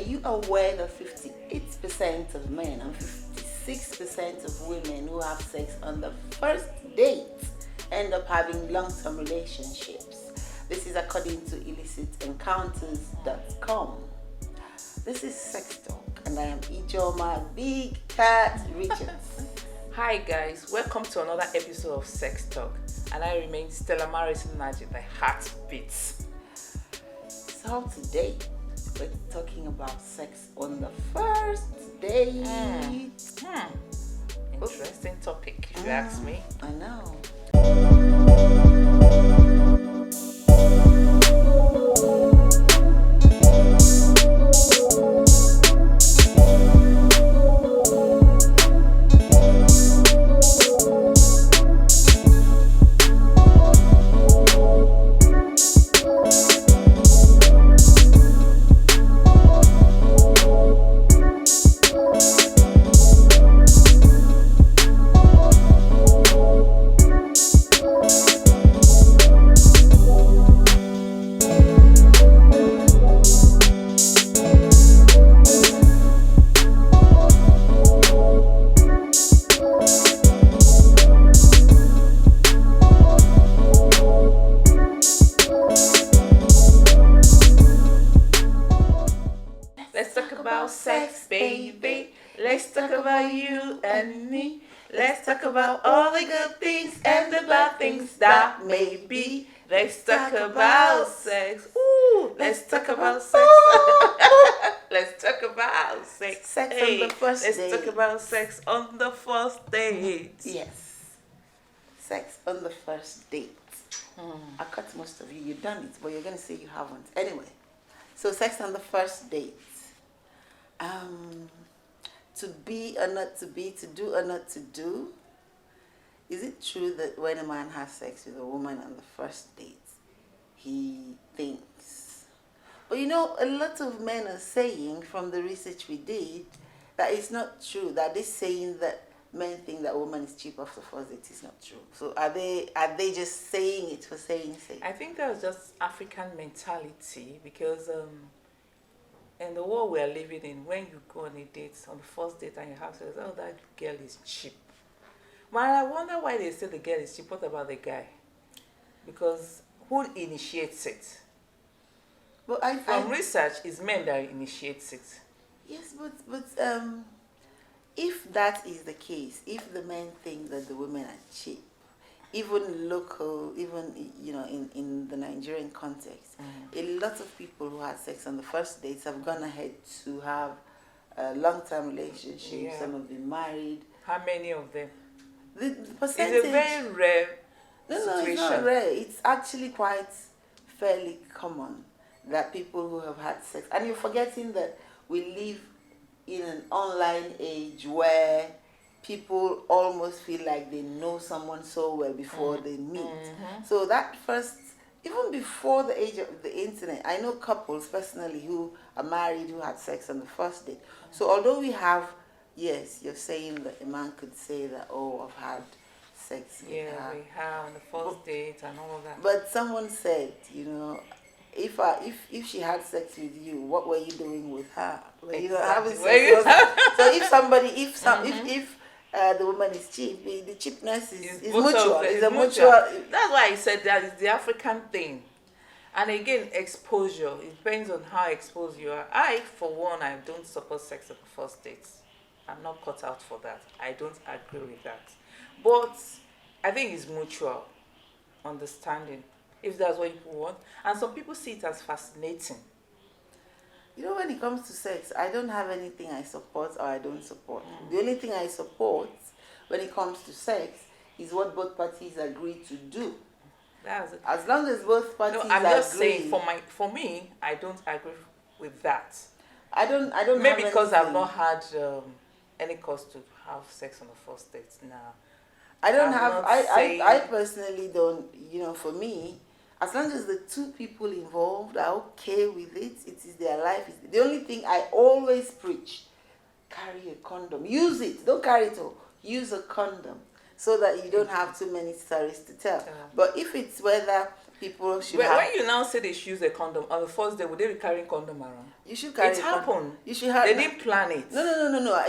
you aware that 58% of men and 56% of women who have sex on the first date end up having long-term relationships? This is according to illicitencounters.com. This is Sex Talk, and I am Ijoma Big Cat Richards. Hi guys, welcome to another episode of Sex Talk, and I remain Stella Marison Magic, the heart beats. So today, we're talking about sex on the first date. Interesting topic, if you ask me. I know. Sex, baby. Let's talk about you and me. Let's talk about all the good things and the bad things that may be. Let's talk about sex. Ooh, let's talk about sex. Let's talk about sex. Sex on the first date. Let's talk about sex on the first date. Yes. Sex on the first date. I cut most of you. You've done it, but you're going to say you haven't. Anyway, so sex on the first date. To be or not to be, to do or not to do. Is it true that when a man has sex with a woman on the first date, he thinks? But you know, a lot of men are saying from the research we did that it's not true. That this saying that men think that a woman is cheap off the first date is not true. So are they just saying it for saying sake? I think that's just African mentality because in the world we are living in, when you go on a date, on the first date, and you have sex, oh, that girl is cheap. But I wonder why they say the girl is cheap. What about the guy? Because who initiates it? But From research, it's men that initiates it. Yes, but if that is the case, if the men think that the women are cheap, even local, even in the Nigerian context, a lot of people who had sex on the first dates have gone ahead to have a long-term relationship. Yeah. Some have been married. How many of them? The percentage. It's a very rare situation. It's not rare. It's actually quite fairly common that people who have had sex, and you're forgetting that we live in an online age where people almost feel like they know someone so well before they meet. So that first, even before the age of the internet, I know couples personally who are married who had sex on the first date. So although we have, yes, you're saying that a man could say that, oh, I've had sex with her. Yeah, we have on the first date and all that. But someone said, if she had sex with you, what were you doing with her? Were you having sex? So if the woman is cheap, the cheapness is mutual. It's a mutual. That's why I said that is the African thing. And again, exposure. It depends on how exposed you are. I, for one, I don't support sex at the first date. I'm not cut out for that. I don't agree with that. But I think it's mutual understanding, if that's what people want. And some people see it as fascinating. When it comes to sex, I don't have anything I support or I don't support. The only thing I support when it comes to sex is what both parties agree to do. That's it. As long as both parties agree. I'm just saying, for me, I don't agree with that. I don't. Maybe because I've not had any cause to have sex on the first date now. I don't have. I personally don't. For me, as long as the two people involved are okay with it, it is their life. The only thing I always preach: carry a condom. Use it. Don't carry it all. Use a condom so that you don't have too many stories to tell. But if it's whether people should But have. when you now say they should use a condom on the first day, would they be carrying condom around? You should carry. It happened. You should have. They didn't plan it. No.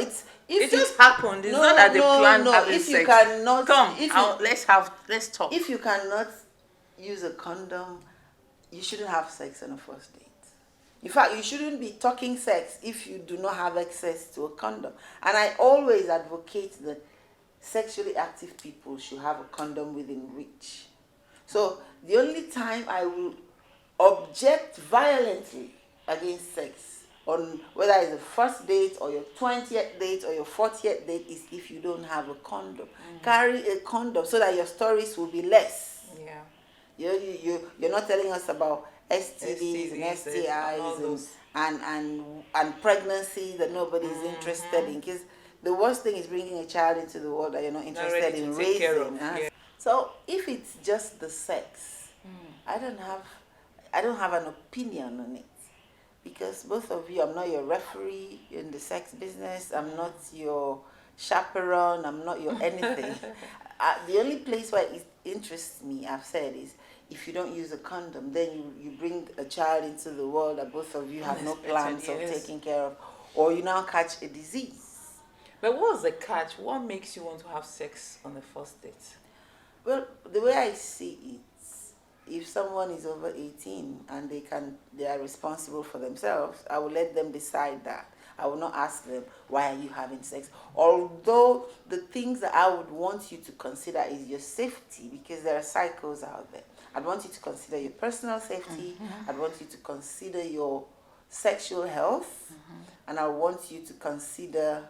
It just happened. It's not that they planned having if sex. you cannot, Come, if you, let's talk. if you cannot use a condom, you shouldn't have sex on a first date. In fact, you shouldn't be talking sex if you do not have access to a condom. And I always advocate that sexually active people should have a condom within reach. So the only time I will object violently against sex, on whether it's the first date or your 20th date or your 40th date, is if you don't have a condom. Carry a condom so that your stories will be less. Yeah. You're not telling us about STDs and STIs and pregnancy that nobody is interested in. Because the worst thing is bringing a child into the world that you're not interested in raising. Yeah. So if it's just the sex, I don't have an opinion on it. Because both of you, I'm not your referee in the sex business. I'm not your chaperone. I'm not your anything. The only place where it interests me, I've said, is if you don't use a condom, then you bring a child into the world that both of you have no plans of taking care of, or you now catch a disease. But what's the catch? What makes you want to have sex on the first date? Well, the way I see it, if someone is over 18 and they are responsible for themselves, I will let them decide that. I will not ask them, why are you having sex? Although the things that I would want you to consider is your safety, because there are cycles out there. I'd want you to consider your personal safety. I'd want you to consider your sexual health. And I want you to consider,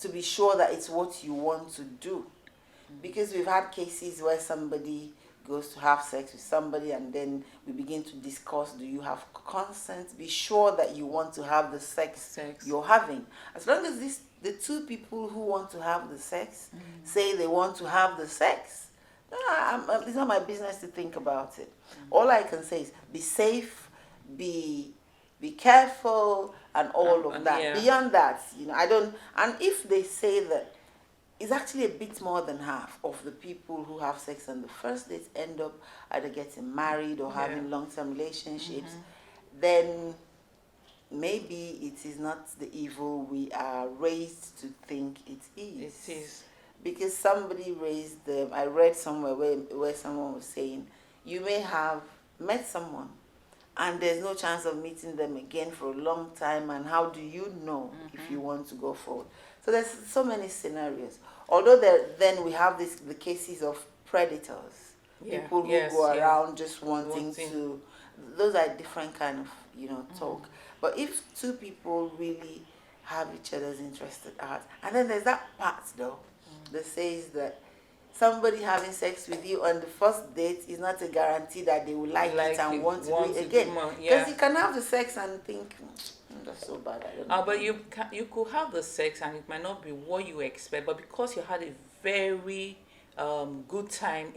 to be sure that it's what you want to do. Because we've had cases where somebody goes to have sex with somebody and then we begin to discuss, do you have consent? Be sure that you want to have the sex you're having. As long as the two people who want to have the sex say they want to have the sex, it's not my business to think about it. All I can say is be safe, be careful, and all of that. Yeah. Beyond that, I don't. And if they say that it's actually a bit more than half of the people who have sex on the first date end up either getting married or having long-term relationships, then maybe it is not the evil we are raised to think it is. It is. Because somebody raised them. I read somewhere where someone was saying, you may have met someone and there's no chance of meeting them again for a long time, and how do you know if you want to go forward? So there's so many scenarios. Although then we have the cases of predators, people who go around just wanting to. Those are different kind of talk. But if two people really have each other's interested hearts, and then there's that part though that says that somebody having sex with you on the first date is not a guarantee that they will like it and want to do it again. Because you can have the sex and think, that's so bad. I don't know. But you could have the sex and it might not be what you expect, but because you had a very good time,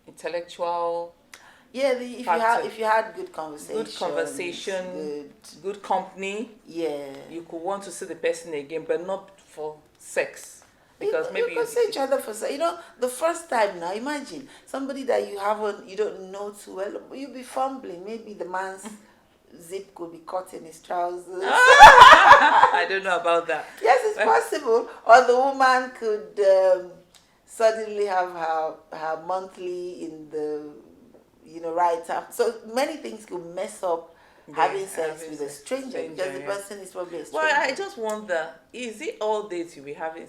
intellectual. Yeah, if you had good conversation, good company. Yeah, you could want to see the person again, but not for sex. Because maybe you see each other for sex. The first time now, imagine somebody that you don't know too well. You'll be fumbling. Maybe the man's zip could be caught in his trousers. I don't know about that. Yes, it's possible. Or the woman could suddenly have her monthly in the right up. So many things could mess up having sex with a stranger because the person is probably a stranger. Well, I just wonder, is it all dates you'll be having?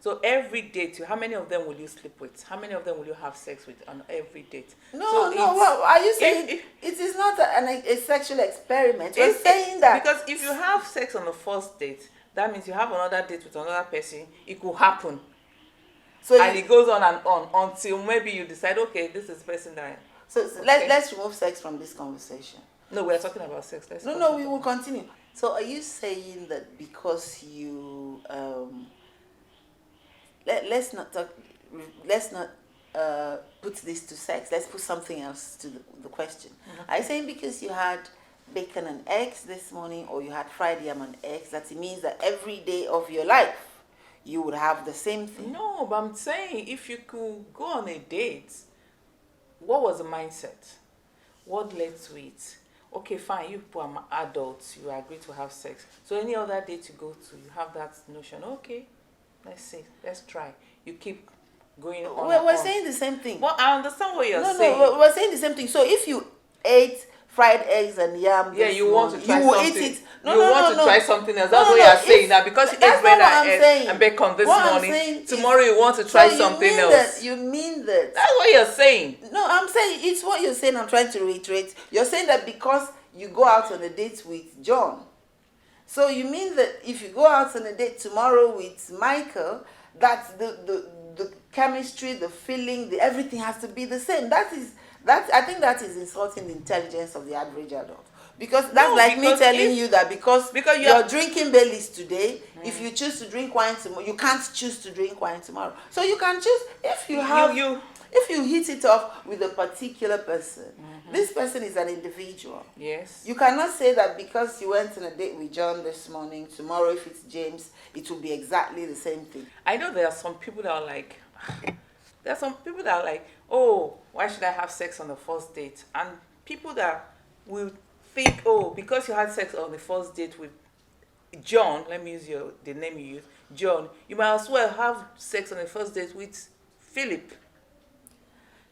So every date, how many of them will you sleep with? How many of them will you have sex with on every date? Well, are you saying it is not a sexual experiment? You're saying that because if you have sex on the first date, that means you have another date with another person. It could happen. And it goes on and on until maybe you decide, okay, this is the person that. So let's remove sex from this conversation. No, we're talking about sex. No, we will continue. So are you saying that because you let's not put this to sex. Let's put something else to the question. Are you saying because you had bacon and eggs this morning, or you had fried yam and eggs, that it means that every day of your life you would have the same thing? No, but I'm saying if you could go on a date what was the mindset? What led to it? Okay, fine, you people are adults, you agree to have sex. So any other date you go to, you have that notion, okay, let's see, let's try. You keep going on We're and on. saying the same thing. Well, I understand what you're No, saying. we're saying the same thing. So if you ate fried eggs and yam, Yeah, this you want to morning, try you will something. eat it. You want to try something else. That's what no. you're saying If- now. Because you that's ate bread not what I'm and saying. eggs and bacon this What I'm morning, saying tomorrow is- you want to try so something mean else. That, you mean that? That's what you're saying. No, I'm saying it's what you're saying. I'm trying to reiterate. You're saying that because you go out on a date with John, so you mean that if you go out on a date tomorrow with Michael, that's the chemistry, the feeling, the everything has to be the same. I think that is insulting the intelligence of the average adult. Because that's No, like me because telling you that because you're drinking Baileys today, if you choose to drink wine tomorrow, you can't choose to drink wine tomorrow. So you can choose if you have if you hit it off with a particular person. This person is an individual. Yes. You cannot say that because you went on a date with John this morning, tomorrow if it's James, it will be exactly the same thing. I know there are some people that are like, oh, why should I have sex on the first date? And people that will think, oh, because you had sex on the first date with John, let me use the name you use, John, you might as well have sex on the first date with Philip.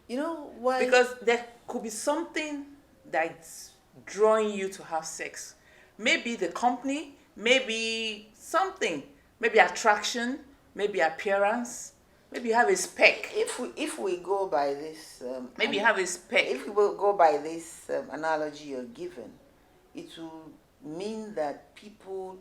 You know why? Because there could be something that's drawing you to have sex. Maybe the company, maybe something, maybe attraction, maybe appearance, maybe you have a spec. If we go by this, maybe you have a spec. If we will go by this analogy you're given, it will mean that people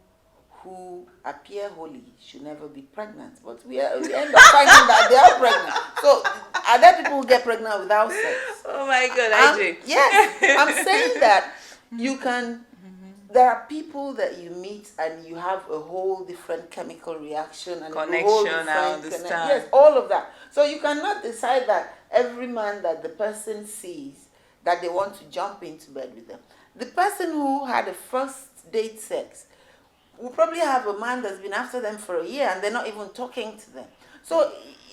who appear holy should never be pregnant. But we end up finding that they are pregnant. So are there people who get pregnant without sex? Oh my God, IJ. Yes, I'm saying that you can. There are people that you meet and you have a whole different chemical reaction and connection. A whole different I understand. Yes, all of that. So you cannot decide that every man that the person sees that they want to jump into bed with them. The person who had a first date sex will probably have a man that's been after them for a year and they're not even talking to them. So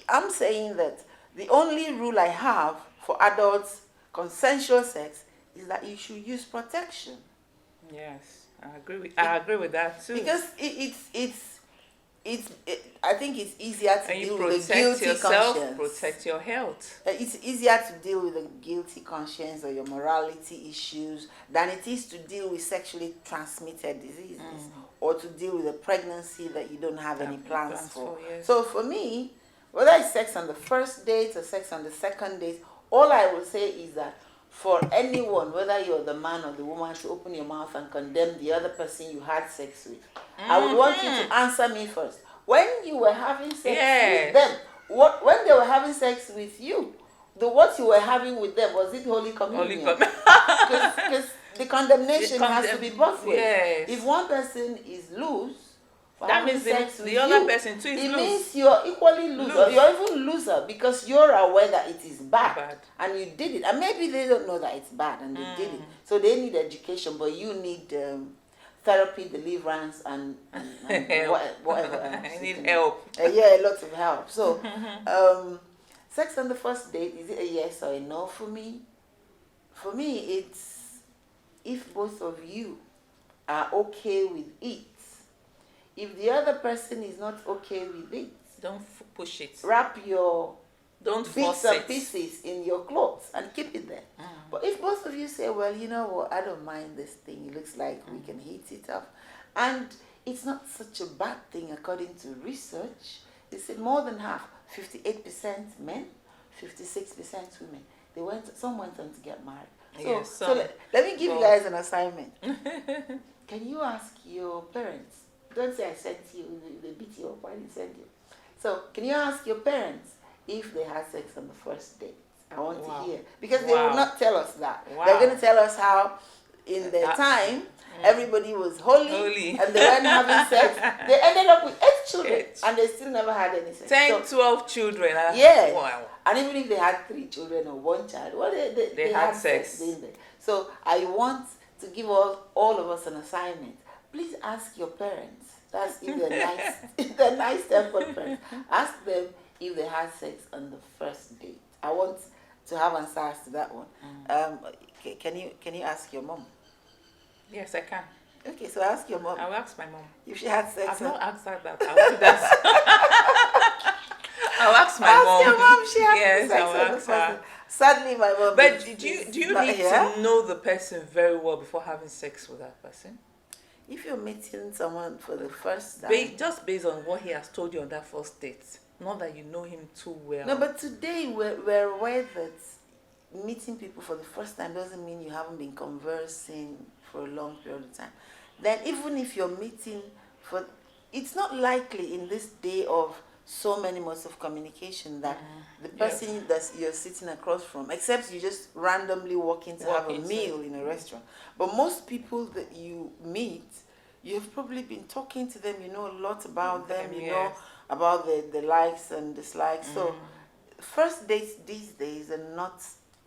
I'm saying that the only rule I have for adults consensual sex is that you should use protection. Yes, I agree with that too. Because I think it's easier to deal with the guilty conscience. Protect your health. It's easier to deal with the guilty conscience or your morality issues than it is to deal with sexually transmitted diseases or to deal with a pregnancy that you don't have any plans for. Yes. So for me, whether it's sex on the first date or sex on the second date, all I will say is that for anyone, whether you're the man or the woman, to open your mouth and condemn the other person you had sex with, I would want you to answer me first. When you were having sex with them, when they were having sex with you, what you were having with them, was it Holy Communion? Because the condemnation has to be both ways. Yes. If one person is loose, that means the other person too is loose. It means you're equally loose. Or you're even looser because you're aware that it is bad and you did it. And maybe they don't know that it's bad and they did it. So they need education, but you need therapy, deliverance, and whatever else. I need help. Yeah, a lot of help. So, sex on the first date, is it a yes or a no for me? For me, it's if both of you are okay with it. If the other person is not okay with it, don't push it. Wrap your bits and pieces in your clothes and keep it there. But if both of you say, well, you know what, I don't mind this thing. It looks like we can heat it up. And it's not such a bad thing according to research. They said more than half, 58% men, 56% women. Some went on to get married. So let me give you guys an assignment. Can you ask your parents? Don't say I sent you, they beat you up. Why didn't send you? So, can you ask your parents if they had sex on the first date? I want to hear. Because they will not tell us that. They're going to tell us how, in their time, everybody was holy and they weren't having sex. They ended up with 8 children and they still never had any sex. 10, 12 children. Yeah. Wow. And even if they had 3 children or 1 child, well, they had sex. Didn't they? So, I want to give all of us an assignment. Please ask your parents. That's if they're nice, if they're nice tempered parents. Ask them if they had sex on the first date. I want to have answers to that one. Can you ask your mom? Yes, I can. Okay, so ask your mom I will ask my mom. if she had sex. I've not asked her that. I'll do that. I'll ask my mom. Ask your mom if she had Yes, sex I will on the ask first her. date. Sadly, my mom. But do you not need here. to know the person very well before having sex with that person? If you're meeting someone for the first time, Just based on what he has told you on that first date, not that you know him too well. no, but today we're aware that meeting people for the first time doesn't mean you haven't been conversing for a long period of time. Then even if you're meeting for, it's not likely in this day of so many modes of communication that the person that you're sitting across from, except you just randomly walk in to have a meal in a restaurant. But most people that you meet, you've probably been talking to them, you know a lot about them, you know about the likes and dislikes. So first dates these days are not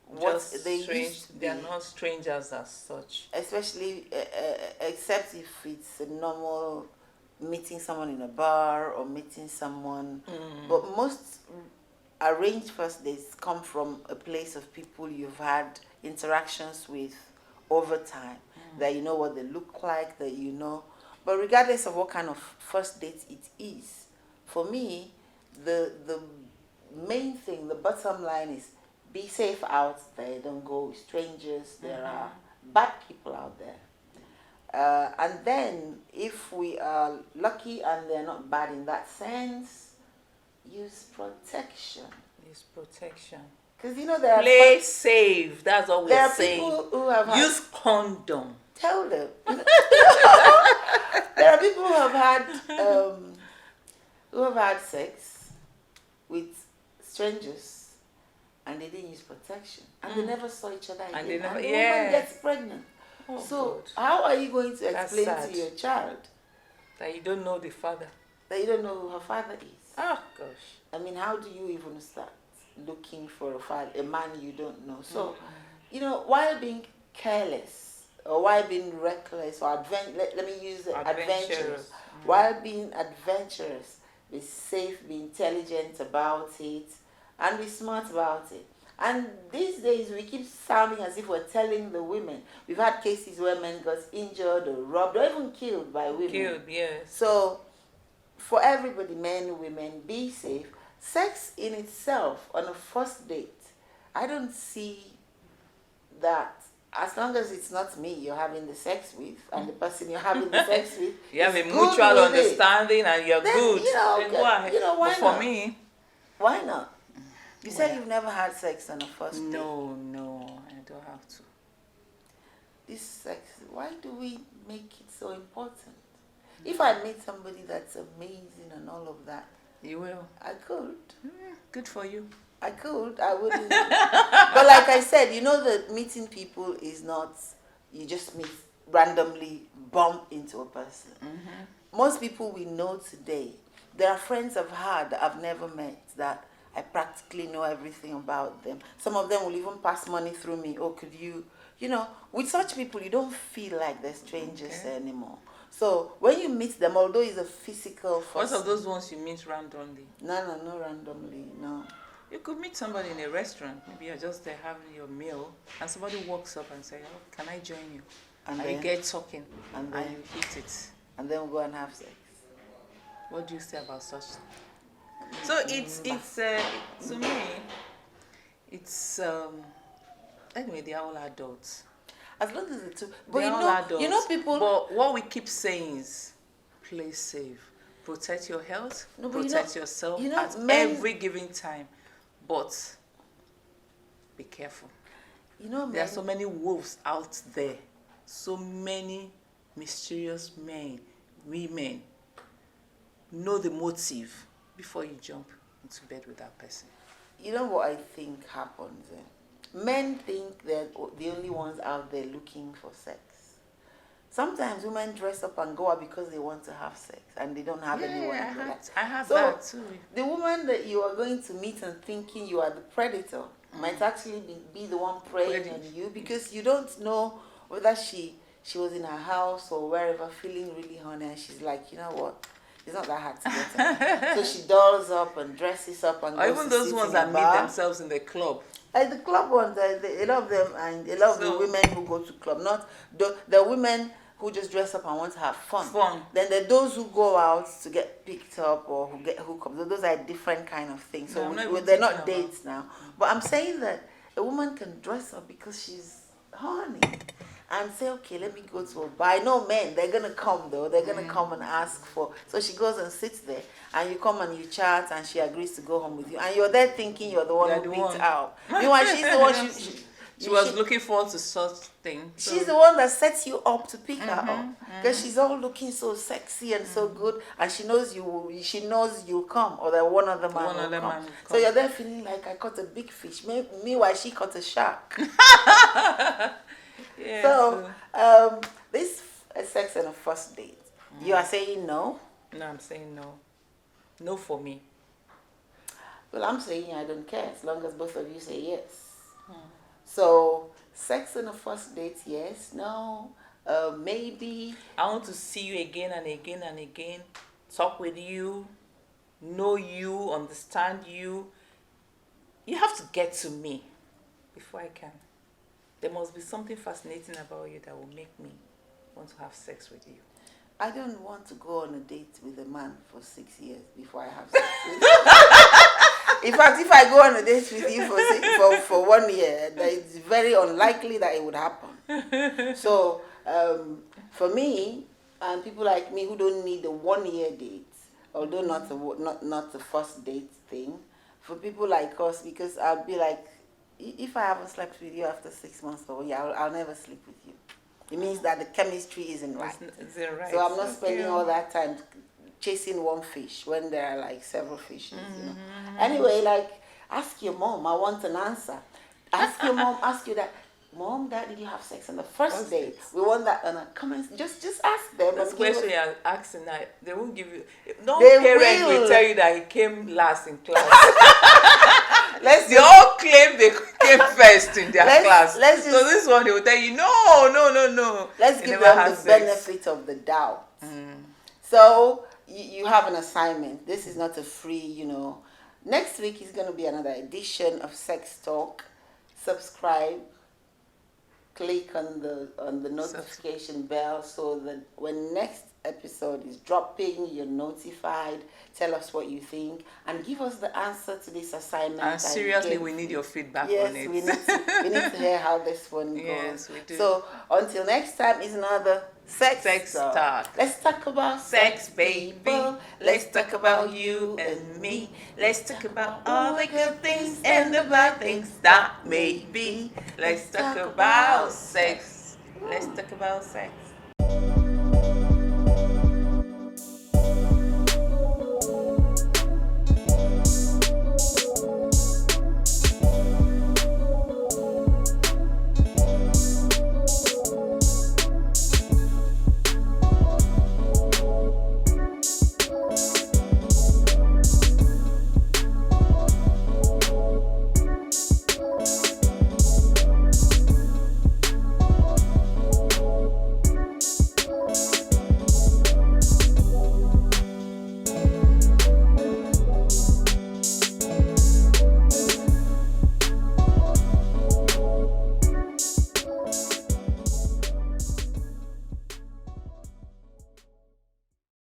what just they strange. used to be. They are not strangers as such. Especially except if it's a normal meeting someone in a bar or meeting someone. But most arranged first dates come from a place of people you've had interactions with over time, that you know what they look like, that you know. But regardless of what kind of first date it is, for me, the main thing, the bottom line is be safe out there. Don't go with strangers. There are bad people out there. And then, if we are lucky and they're not bad in that sense, use protection. Use protection. Because you know there are Play safe. That's what there we're are saying. people who have Use condom. tell them. There are people who have had sex with strangers and they didn't use protection and they never saw each other again. And they never- the woman gets pregnant. Oh, so God. how are you going to That's explain sad. to your child That you don't know the father. that you don't know who her father is? Oh, gosh. I mean, how do you even start looking for a man you don't know? So, you know, while being careless or while being reckless or let me use it, adventurous. While being adventurous, be safe, be intelligent about it, and be smart about it. And these days we keep sounding as if we're telling the women. We've had cases where men got injured or robbed or even killed by women. Killed, yes. So for everybody, men, women, be safe. Sex in itself on a first date, I don't see that, as long as it's not me you're having the sex with and the person you're having the sex with, You have a is good mutual with understanding and you're Then, good. you know, Then why? you know, why But for not? me, Why not? You said Well, you've never had sex on a first date. no, I don't have to. This sex, why do we make it so important? If I meet somebody that's amazing and all of that, You will. I could. Good for you. I could. I wouldn't. But like I said, you know that meeting people is not, you just meet randomly, bump into a person. Most people we know today, there are friends I've had that I've never met that I practically know everything about them. Some of them will even pass money through me. Oh, could you, you know, with such people, you don't feel like they're strangers anymore. So when you meet them, although it's a physical first. What of those ones you meet randomly? No, randomly, no. You could meet somebody in a restaurant. Maybe you're just there having your meal, and somebody walks up and says, "Oh, can I join you?" And you get talking, and you eat it. And then we'll go and have sex. What do you say about such? So it's to me, it's anyway, they're all adults. As long as the two, but They're all adults. you know people. But what we keep saying is, play safe, protect your health, protect yourself at every given time, but be careful. You know, there are so many wolves out there, so many mysterious men, women. Know the motive before you jump into bed with that person. You know what I think happens? Men think they're the only ones out there looking for sex. Sometimes women dress up and go out because they want to have sex and they don't have anyone. I have that too. The woman that you are going to meet and thinking you are the predator might actually be the one preying on you, because you don't know whether she was in her house or wherever feeling really horny and she's like, you know what? It's not that hard to get her. So she dolls up and dresses up and or even those ones that meet themselves in the club. The club ones, a lot of them, and a lot of the So women who go to club, not the women who just dress up and want to have fun. fun. Then there are those who go out to get picked up or who get hookups. So those are different kind of things. No, So I'm not even they're thinking not about. dates now. But I'm saying that a woman can dress up because she's horny and say, okay, let me go to a bar. I know men, they're gonna come though. They're gonna come and ask for. So she goes and sits there, and you come and you chat, and she agrees to go home with you, and you're there thinking you're the one You're who the picked one. out. Meanwhile, she's the one. She was looking forward to such thing. So She's the one that sets you up to pick her up because she's all looking so sexy and so good, and she knows you. She knows you'll come, or that one other man One will other come. man will So come. you're there feeling like I caught a big fish. Meanwhile, she caught a shark. yes. So this sex on a first date. You are saying no. No, I'm saying no. No for me. Well, I'm saying I don't care as long as both of you say yes. So sex on a first date, yes, no, maybe. I want to see you again and again and again. Talk with you, know you, understand you. You have to get to me before I can. There must be something fascinating about you that will make me want to have sex with you. I don't want to go on a date with a man for 6 years before I have sex with him. In fact, if I go on a date with you for 1 year, it's very unlikely that it would happen. So, for me, and people like me who don't need a 1 year date, although not the first date thing, for people like us, because I'll be like, if I haven't slept with you after 6 months or a year, I'll never sleep with you. It means that the chemistry isn't right. Isn't right. So I'm not spending all that time chasing one fish when there are like several fishes, you know. Anyway, like, ask your mom. I want an answer. Ask your mom. Ask your dad. Mom, Dad, did you have sex on the first date? We want that on a comment. Just ask them. This and question give us- you're asking, they won't give you. No They parent will. will tell you that he came last in class. They just- all claim they came first in their class. let's So just- this one they will tell you, no. Let's He give never them had the sex. benefit of the doubt. So you have an assignment. This is not a free, you know. Next week is going to be another edition of Sex Talk. Subscribe. Click on the notification bell so that when next episode is dropping, you're notified. Tell us what you think and give us the answer to this assignment. And seriously, we need your feedback Yes, on it. we need to hear how this one goes. Yes, we do. So until next time is another sex Talk. talk. Let's talk about Sex, baby. people. Let's talk about you and me. Let's talk about all the good things and the bad things that may be. Let's talk about sex. Let's talk about sex.